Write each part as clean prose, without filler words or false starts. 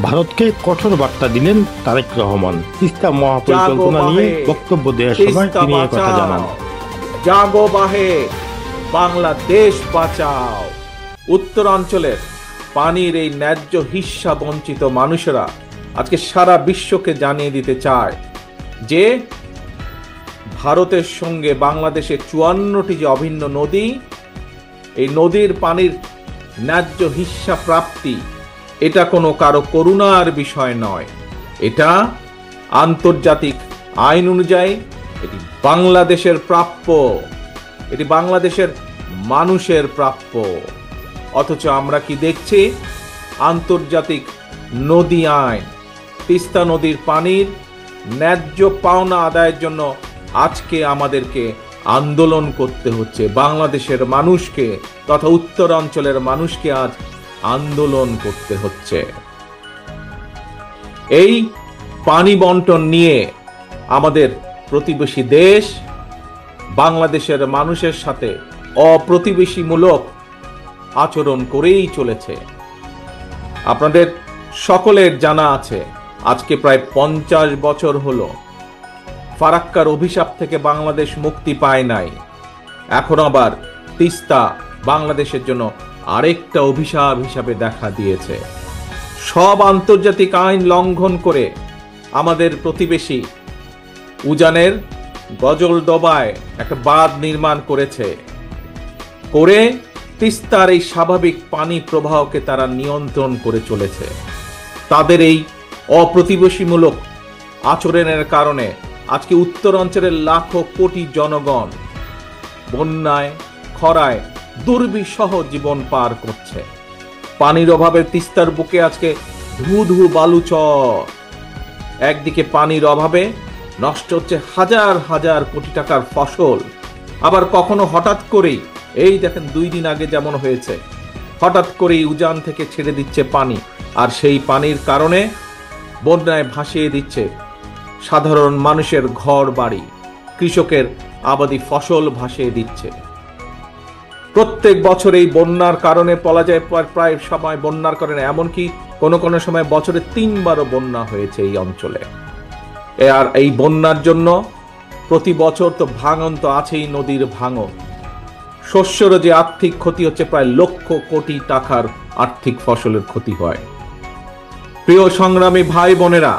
ভারতকে কঠোর বার্তা দিলেন তারেক রহমান। তিস্তা মহাপরিকল্পনা নিয়ে বক্তব্য দেওয়ার সময় তিনি এই কথা জানান। জাগো বাহে, বাংলাদেশ বাঁচাও। উত্তরাঞ্চলের পানির এই ন্যায্য হিস্সা বঞ্চিত মানুষেরা আজকে সারা বিশ্বকে জানিয়ে দিতে চায় যে ভারতের সঙ্গে বাংলাদেশের 54টি যে অভিন্ন নদী, এই নদীর পানির ন্যায্য হিস্সা প্রাপ্তি এটা কোনো কারো করুণার বিষয় নয়। এটা আন্তর্জাতিক আইন অনুযায়ী এটি বাংলাদেশের প্রাপ্য, এটি বাংলাদেশের মানুষের প্রাপ্য। অথচ আমরা কি দেখছি? আন্তর্জাতিক নদী আইন, তিস্তা নদীর পানির ন্যায্য পাওনা আদায়ের জন্য আজকে আমাদেরকে আন্দোলন করতে হচ্ছে। বাংলাদেশের মানুষকে তথা উত্তরাঞ্চলের মানুষকে আজ আন্দোলন করতে হচ্ছে। এই পানি বন্টন নিয়ে আমাদের প্রতিবেশী দেশ বাংলাদেশের মানুষের সাথে অপ্রতিবেশীমূলক আচরণ করেই চলেছে। আপনাদের সকলের জানা আছে আজকে প্রায় 50 বছর হলো ফারাক্কার অভিশাপ থেকে বাংলাদেশ মুক্তি পায় নাই। এখন আবার তিস্তা বাংলাদেশের জন্য আরেকটা অভিশাপ হিসাবে দেখা দিয়েছে। সব আন্তর্জাতিক আইন লঙ্ঘন করে আমাদের প্রতিবেশী উজানের গজলডোবায় একটা বাঁধ নির্মাণ করেছে, করে তিস্তার এই স্বাভাবিক পানি প্রবাহকে তারা নিয়ন্ত্রণ করে চলেছে। তাদের এই অপ্রতিবেশীমূলক আচরণের কারণে আজকে উত্তরাঞ্চলের লাখো কোটি জনগণ বন্যায় খরায় দুর্বিষহ জীবন পার করছে। পানির অভাবে তিস্তার বুকে আজকে ধু ধু বালুচর। একদিকে পানির অভাবে নষ্ট হচ্ছে হাজার হাজার কোটি টাকার ফসল, আবার কখনো হঠাৎ করেই, এই দেখেন 2 দিন আগে যেমন হয়েছে, হঠাৎ করেই উজান থেকে ছেড়ে দিচ্ছে পানি, আর সেই পানির কারণে বন্যায় ভাসিয়ে দিচ্ছে সাধারণ মানুষের ঘর বাড়ি, কৃষকের আবাদি ফসল ভাসিয়ে দিচ্ছে। প্রত্যেক বছর এই বন্যার কারণে বলা যায় প্রায় সময় বন্যার কারণে এমনকি কোনো কোনো সময় বছরে 3 বারও বন্যা হয়েছে এই অঞ্চলে। আর এই বন্যার জন্য প্রতি বছর তো ভাঙন তো আছেই, নদীর ভাঙন। শস্যেরও যে আর্থিক ক্ষতি হচ্ছে, প্রায় লক্ষ কোটি টাকার আর্থিক ফসলের ক্ষতি হয়। প্রিয় সংগ্রামী ভাই বোনেরা,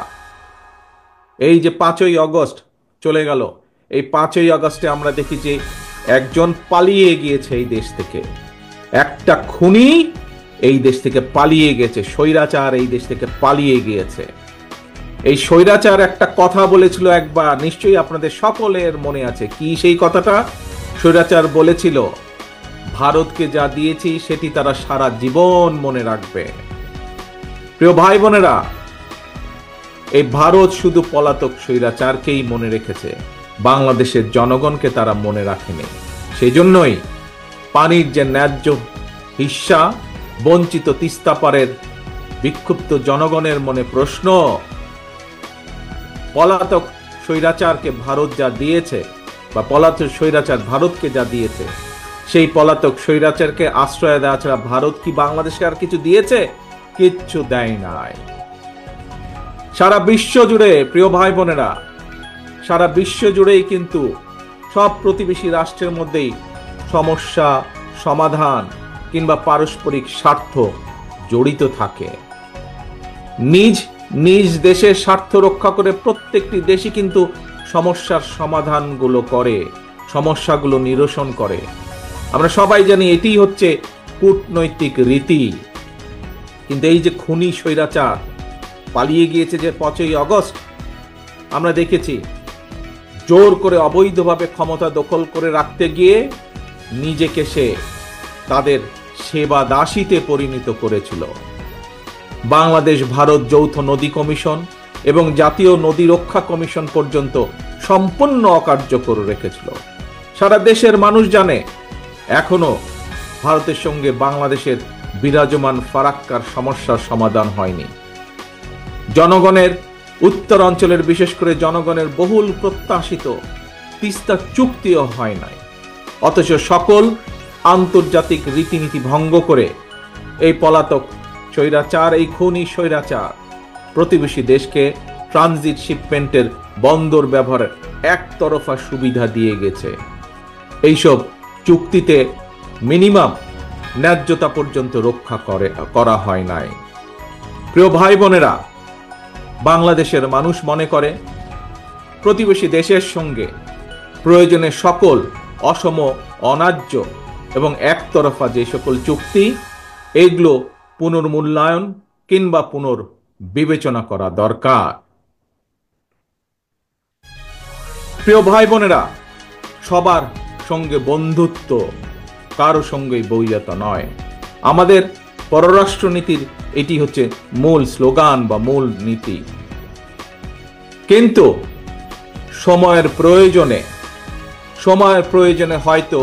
এই যে 5ই আগস্ট চলে গেল, এই 5ই আগস্টে আমরা দেখি যে একজন পালিয়ে গিয়েছে এই দেশ থেকে, একটা খুনি এই দেশ থেকে পালিয়ে গেছে, স্বৈরাচার এই দেশ থেকে পালিয়ে গিয়েছে। এই স্বৈরাচার একটা কথা বলেছিল একবার, নিশ্চয়ই আপনাদের সকলের মনে আছে। কি সেই কথাটা? স্বৈরাচার বলেছিল, ভারতকে যা দিয়েছি সেটি তারা সারা জীবন মনে রাখবে। প্রিয় ভাই বোনেরা, এই ভারত শুধু পলাতক স্বৈরাচারকেই মনে রেখেছে, বাংলাদেশের জনগণকে তারা মনে রাখেনি। সেই জন্যই পানির যে ন্যায্য হিস্সা বঞ্চিত তিস্তা পারের বিক্ষুব্ধ জনগণের মনে প্রশ্ন, পলাতক স্বৈরাচারকে ভারত যা দিয়েছে, বা পলাতক স্বৈরাচার ভারতকে যা দিয়েছে, সেই পলাতক স্বৈরাচারকে আশ্রয় দেওয়া ছাড়া ভারত কি বাংলাদেশকে আর কিছু দিয়েছে? কিচ্ছু দেয় নাই। সারা বিশ্ব জুড়ে, প্রিয় ভাই বোনেরা, সারা বিশ্ব জুড়েই কিন্তু সব প্রতিবেশী রাষ্ট্রের মধ্যেই সমস্যা সমাধান কিংবা পারস্পরিক স্বার্থ জড়িত থাকে। নিজ নিজ দেশের স্বার্থ রক্ষা করে প্রত্যেকটি দেশই কিন্তু সমস্যার সমাধানগুলো করে, সমস্যাগুলো নিরসন করে। আমরা সবাই জানি এটি হচ্ছে কূটনৈতিক রীতি। কিন্তু এই যে খুনি স্বৈরাচার পালিয়ে গিয়েছে যে 5ই আগস্ট, আমরা দেখেছি জোর করে অবৈধভাবে ক্ষমতা দখল করে রাখতে গিয়ে নিজেকে সে তাদের সেবা দাসীতে পরিণত করেছিল। বাংলাদেশ ভারত যৌথ নদী কমিশন এবং জাতীয় নদী রক্ষা কমিশন পর্যন্ত সম্পূর্ণ অকার্যকর রেখেছিল। সারা দেশের মানুষ জানে এখনো ভারতের সঙ্গে বাংলাদেশের বিরাজমান ফারাক্কার সমস্যার সমাধান হয়নি। জনগণের, উত্তরাঞ্চলের বিশেষ করে জনগণের বহুল প্রত্যাশিত তিস্তা চুক্তিও হয় নাই। অথচ সকল আন্তর্জাতিক রীতিনীতি ভঙ্গ করে এই পলাতক স্বৈরাচার, এই খুনি স্বৈরাচার প্রতিবেশী দেশকে ট্রানজিট শিপমেন্টের বন্দর ব্যবহারের একতরফা সুবিধা দিয়ে গেছে। এইসব চুক্তিতে মিনিমাম ন্যায্যতা পর্যন্ত রক্ষা করা হয় নাই। প্রিয় ভাই বোনেরা, বাংলাদেশের মানুষ মনে করে প্রতিবেশী দেশের সঙ্গে প্রয়োজনে সকল অসম, অন্যায্য এবং একতরফা যে সকল চুক্তি, এগুলো পুনর্মূল্যায়ন কিংবা পুনর্বিবেচনা করা দরকার। প্রিয় ভাই বোনেরা, সবার সঙ্গে বন্ধুত্ব, কারো সঙ্গেই বৈরিতা নয়। আমাদের পররাষ্ট্রনীতির এটি হচ্ছে মূল স্লোগান বা মূল নীতি। কিন্তু সময়ের প্রয়োজনে হয়তো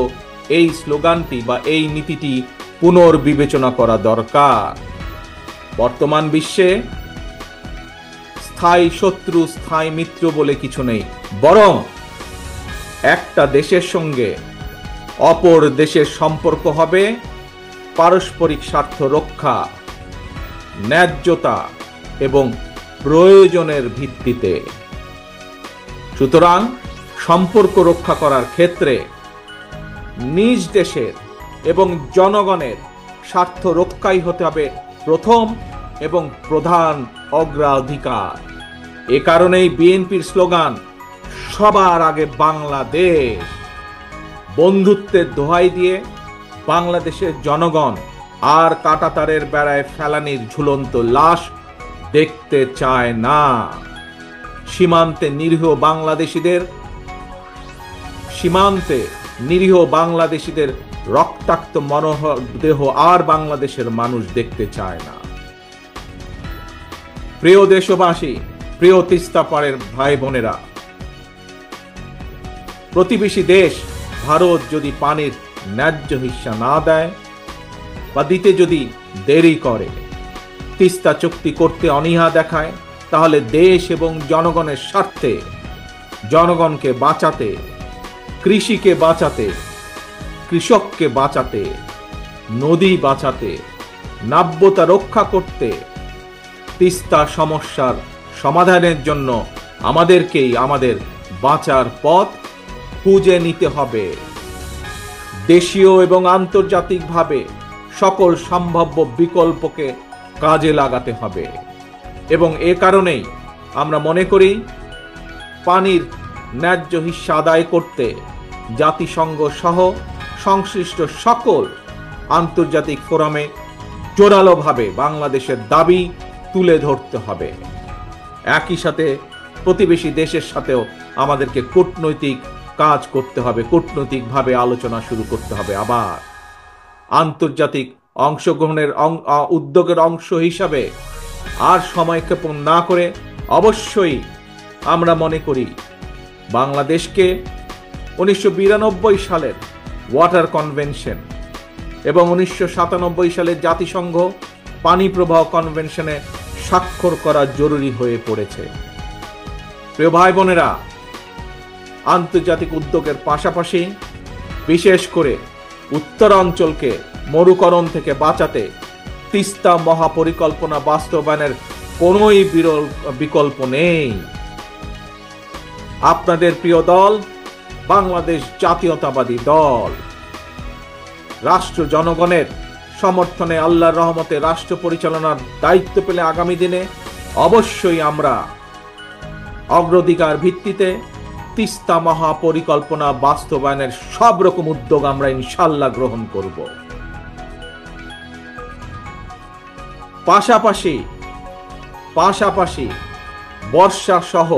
এই স্লোগানটি বা এই নীতিটি পুনর্বিবেচনা করা দরকার। বর্তমান বিশ্বে স্থায়ী শত্রু, স্থায়ী মিত্র বলে কিছু নেই, বরং একটা দেশের সঙ্গে অপর দেশের সম্পর্ক হবে পারস্পরিক স্বার্থ রক্ষা, ন্যায্যতা এবং প্রয়োজনের ভিত্তিতে। সুতরাং সম্পর্ক রক্ষা করার ক্ষেত্রে নিজ দেশের এবং জনগণের স্বার্থ রক্ষাই হতে হবে প্রথম এবং প্রধান অগ্রাধিকার। এ কারণেই বিএনপির স্লোগান সবার আগে বাংলাদেশ। বন্ধুত্বের দোহাই দিয়ে বাংলাদেশের জনগণ আর কাঁটাতারের বেড়ায় ফেলানির ঝুলন্ত লাশ দেখতে চায় না। সীমান্তে নিরীহ বাংলাদেশিদের রক্তাক্ত মরদেহ আর বাংলাদেশের মানুষ দেখতে চায় না। প্রিয় দেশবাসী, প্রিয় তিস্তা পাড়ের ভাই বোনেরা, প্রতিবেশী দেশ ভারত যদি পানির ন্যায্য হিস্সা না দেয় বা দিতে যদি দেরি করে, তিস্তা চুক্তি করতে অনীহা দেখায়, তাহলে দেশ এবং জনগণের স্বার্থে, জনগণকে বাঁচাতে, কৃষিকে বাঁচাতে, কৃষককে বাঁচাতে, নদী বাঁচাতে, নাব্যতা রক্ষা করতে, তিস্তা সমস্যার সমাধানের জন্য আমাদেরকেই আমাদের বাঁচার পথ খুঁজে নিতে হবে। দেশীয় এবং আন্তর্জাতিকভাবে সকল সম্ভাব্য বিকল্পকে কাজে লাগাতে হবে। এবং এ কারণেই আমরা মনে করি পানির ন্যায্য হিস্সা আদায় করতে জাতিসংঘ সহ সংশ্লিষ্ট সকল আন্তর্জাতিক ফোরামে জোরালোভাবে বাংলাদেশের দাবি তুলে ধরতে হবে। একই সাথে প্রতিবেশী দেশের সাথেও আমাদেরকে কূটনৈতিক কাজ করতে হবে, কূটনৈতিকভাবে আলোচনা শুরু করতে হবে। আবার আন্তর্জাতিক অংশগ্রহণের উদ্যোগের অংশ হিসাবে আর সময়ক্ষেপণ না করে অবশ্যই আমরা মনে করি বাংলাদেশকে 1992 সালের ওয়াটার কনভেনশন এবং 1997 সালের জাতিসংঘ পানি প্রবাহ কনভেনশনে স্বাক্ষর করা জরুরি হয়ে পড়েছে। প্রিয় ভাই বোনেরা, আন্তর্জাতিক উদ্যোগের পাশাপাশি বিশেষ করে উত্তরাঞ্চলকে মরুকরণ থেকে বাঁচাতে তিস্তা মহাপরিকল্পনা বাস্তবায়নের কোনোই বিকল্প নেই। আপনাদের প্রিয় দল বাংলাদেশ জাতীয়তাবাদী দল রাষ্ট্র জনগণের সমর্থনে আল্লাহর রহমতে রাষ্ট্র পরিচালনার দায়িত্ব পেলে আগামী দিনে অবশ্যই আমরা অগ্রাধিকার ভিত্তিতে তিস্তা মহাপরিকল্পনা বাস্তবায়নের সব রকম উদ্যোগ আমরা ইনশাআল্লাহ গ্রহণ করব। পাশাপাশি বর্ষা সহ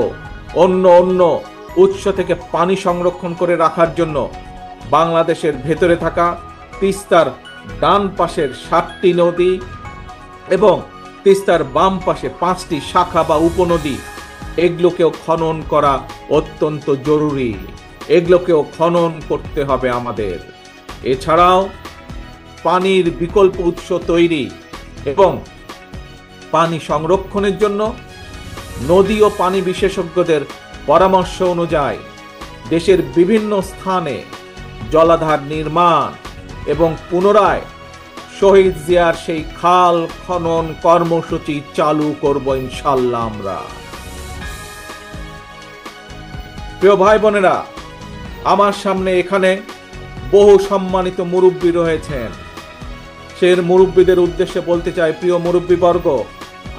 অন্য উৎস থেকে পানি সংরক্ষণ করে রাখার জন্য বাংলাদেশের ভেতরে থাকা তিস্তার ডান পাশের 7টি নদী এবং তিস্তার বাম পাশে 5টি শাখা বা উপনদী, এগুলোকেও খনন করা অত্যন্ত জরুরি। এগুলোকেও খনন করতে হবে আমাদের। এছাড়াও পানির বিকল্প উৎস তৈরি এবং পানি সংরক্ষণের জন্য নদী ও পানি বিশেষজ্ঞদের পরামর্শ অনুযায়ী দেশের বিভিন্ন স্থানে জলাধার নির্মাণ এবং পুনরায় শহীদ জিয়ার সেই খাল খনন কর্মসূচি চালু করব ইনশাল্লাহ আমরা। প্রিয় ভাই বোনেরা, আমার সামনে এখানে বহু সম্মানিত মুরব্বী রয়েছেন। সেই মুরব্বীদের উদ্দেশ্যে বলতে চাই, প্রিয় মুরব্বীবর্গ,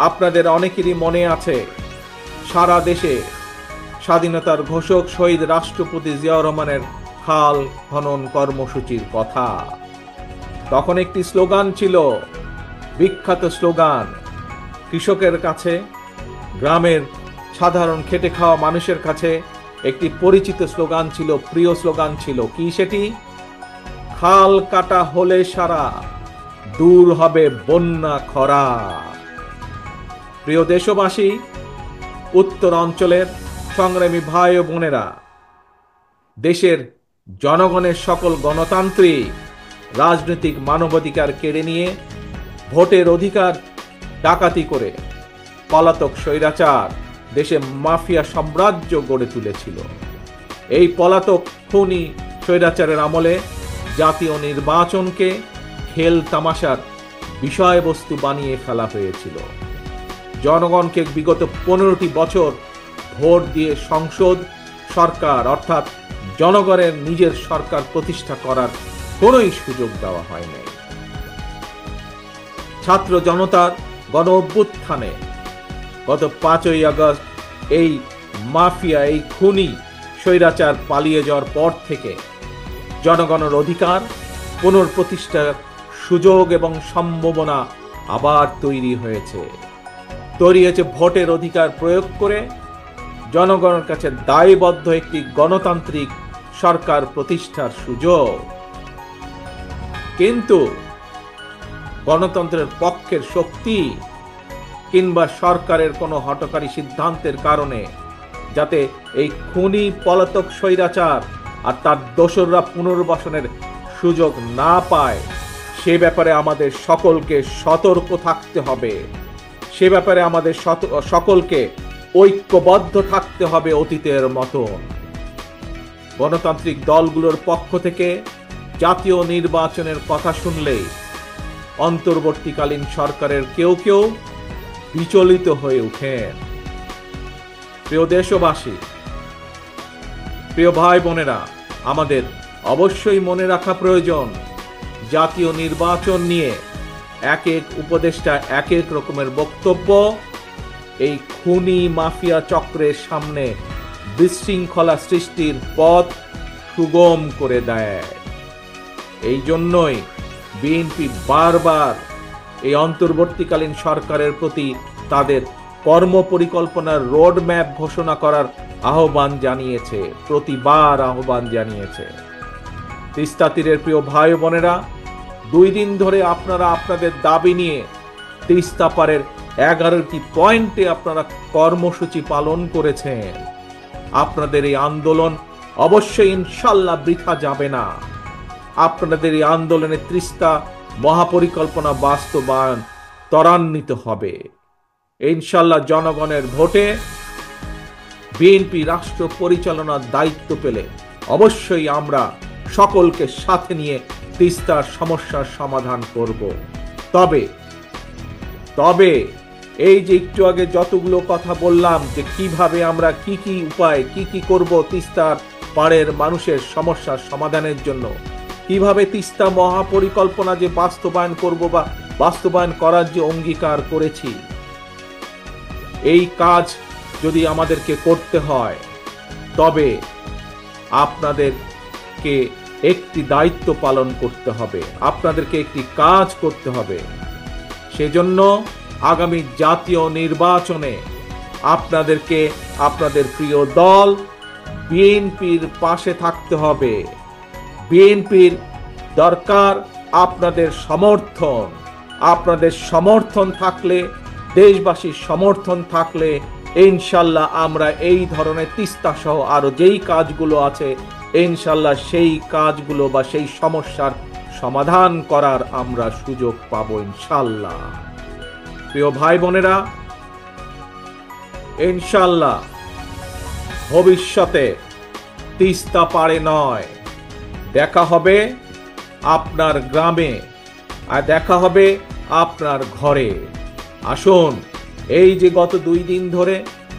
আপনাদের অনেকেরই মনে আছে সারা দেশে স্বাধীনতার ঘোষক শহীদ রাষ্ট্রপতি জিয়াউর রহমানের খাল খনন কর্মসূচির কথা। তখন একটি স্লোগান ছিল, বিখ্যাত স্লোগান, কৃষকের কাছে, গ্রামের সাধারণ খেটে খাওয়া মানুষের কাছে একটি পরিচিত স্লোগান ছিল, প্রিয় স্লোগান ছিল। কি সেটি? খাল কাটা হলে সারা, দূর হবে বন্যা খরা। প্রিয় দেশবাসী, উত্তর অঞ্চলের সংগ্রামী ভাই ও বোনেরা, দেশের জনগণের সকল গণতান্ত্রিক রাজনৈতিক মানবাধিকার কেড়ে নিয়ে ভোটের অধিকার ডাকাতি করে পলাতক স্বৈরাচার দেশে মাফিয়া সাম্রাজ্য গড়ে তুলেছিল। এই পলাতক খুনি স্বৈরাচারের আমলে জাতীয় নির্বাচনকে খেল তামাশার বিষয়বস্তু বানিয়ে ফেলা হয়েছিল। জনগণকে বিগত 15টি বছর ভোট দিয়ে সংসদ সরকার অর্থাৎ জনগণের নিজের সরকার প্রতিষ্ঠা করার কোনোই সুযোগ দেওয়া হয় নাই। ছাত্র জনতার গণ অভ্যুত্থানে গত 5ই আগস্ট এই মাফিয়া, এই খুনি স্বৈরাচার পালিয়ে যাওয়ার পর থেকে জনগণের অধিকার পুনঃপ্রতিষ্ঠার সুযোগ এবং সম্ভাবনা আবার তৈরি হয়েছে। ভোটের অধিকার প্রয়োগ করে জনগণের কাছে দায়বদ্ধ একটি গণতান্ত্রিক সরকার প্রতিষ্ঠার সুযোগ। কিন্তু গণতন্ত্রের পক্ষের শক্তি কিংবা সরকারের কোনো হঠকারী সিদ্ধান্তের কারণে যাতে এই খুনি পলাতক স্বৈরাচার আর তার দোসররা পুনর্বাসনের সুযোগ না পায়, সে ব্যাপারে আমাদের সকলকে সতর্ক থাকতে হবে। সে ব্যাপারে আমাদের সকলকে ঐক্যবদ্ধ থাকতে হবে অতীতের মতন। গণতান্ত্রিক দলগুলোর পক্ষ থেকে জাতীয় নির্বাচনের কথা শুনলেই অন্তর্বর্তীকালীন সরকারের কেউ কেউ বিচলিত হয়ে ওঠেন। প্রিয় দেশবাসী, প্রিয় ভাই বোনেরা, আমাদের অবশ্যই মনে রাখা প্রয়োজন, জাতীয় নির্বাচন নিয়ে এক এক উপদেষ্টা এক এক রকমের বক্তব্য এই খুনি মাফিয়া চক্রের সামনে বিশৃঙ্খলা সৃষ্টির পথ সুগম করে দেয়। এই জন্যই বিএনপি বারবার এই অন্তর্বর্তীকালীন সরকারের প্রতি তাদের কর্মপরিকল্পনার রোড ম্যাপ ঘোষণা করার আহ্বান জানিয়েছে, প্রতিবার আহ্বান জানিয়েছে। তিস্তা তীরের প্রিয় ভাই বোনেরা, 2 দিন ধরে আপনারা আপনাদের দাবি নিয়ে তিস্তা পারের 11টি পয়েন্টে আপনারা কর্মসূচি পালন করেছেন। আপনাদের এই আন্দোলন অবশ্যই ইনশাল্লাহ বৃথা যাবে না। আপনাদের এই আন্দোলনে তিস্তা মহাপরিকল্পনা বাস্তবায়ন ত্বরান্বিত হবে ইনশাল্লাহ। জনগণের ভোটে বিএনপি রাষ্ট্র পরিচালনার দায়িত্ব পেলে অবশ্যই আমরা সকলকে সাথে নিয়ে তিস্তার সমস্যার সমাধান করব। তবে এই যে একটু আগে যতগুলো কথা বললাম যে কিভাবে আমরা কি কি উপায় কি করব তিস্তার পাড়ের মানুষের সমস্যার সমাধানের জন্য, কিভাবে তিস্তা মহাপরিকল্পনা যে বাস্তবায়ন করব বা বাস্তবায়ন করার যে অঙ্গীকার করেছি, এই কাজ যদি আমাদেরকে করতে হয় তবে আপনাদেরকে একটি দায়িত্ব পালন করতে হবে, আপনাদেরকে একটি কাজ করতে হবে। সেজন্য আগামী জাতীয় নির্বাচনে আপনাদেরকে আপনাদের প্রিয় দল বিএনপির পাশে থাকতে হবে। বিএনপির দরকার আপনাদের সমর্থন। আপনাদের সমর্থন থাকলে, দেশবাসীর সমর্থন থাকলে ইনশাল্লাহ আমরা এই ধরনের তিস্তা সহ আরো যেই কাজগুলো আছে ইনশাল্লাহ সেই কাজগুলো বা সেই সমস্যার সমাধান করার আমরা সুযোগ পাবো ইনশাল্লাহ। প্রিয় ভাই বোনেরা, ইনশাল্লাহ ভবিষ্যতে তিস্তা পাড়ে নয়, দেখা হবে আপনার গ্রামে, আর দেখা হবে আপনার ঘরে। আসুন, এই যে গত 2 দিন ধরে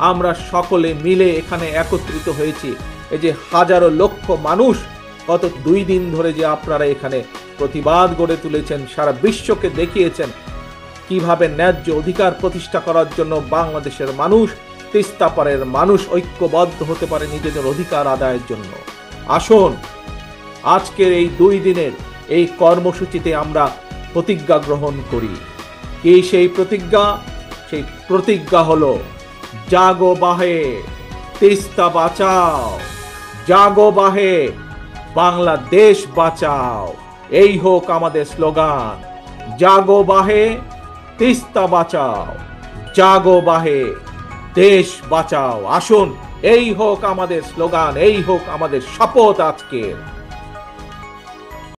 আমরা সকলে মিলে এখানে একত্রিত হয়েছি, এই যে হাজারো লক্ষ মানুষ গত 2 দিন ধরে যে আপনারা এখানে প্রতিবাদ গড়ে তুলেছেন, সারা বিশ্বকে দেখিয়েছেন কিভাবে ন্যায্য অধিকার প্রতিষ্ঠা করার জন্য বাংলাদেশের মানুষ, তিস্তা পারের মানুষ ঐক্যবদ্ধ হতে পারে নিজেদের অধিকার আদায়ের জন্য। আসুন, আজকের এই 2 দিনের এই কর্মসূচিতে আমরা প্রতিজ্ঞা গ্রহণ করি। কি সেই প্রতিজ্ঞা? সেই প্রতিজ্ঞা হলো জাগো বাহে, তিস্তা বাঁচাও, জাগো বাহে, বাংলাদেশ বাঁচাও। এই হোক আমাদের স্লোগান, জাগো বাহে, তিস্তা বাঁচাও, জাগো বাহে, দেশ বাঁচাও। আসুন, এই হোক আমাদের স্লোগান, এই হোক আমাদের শপথ আজকের।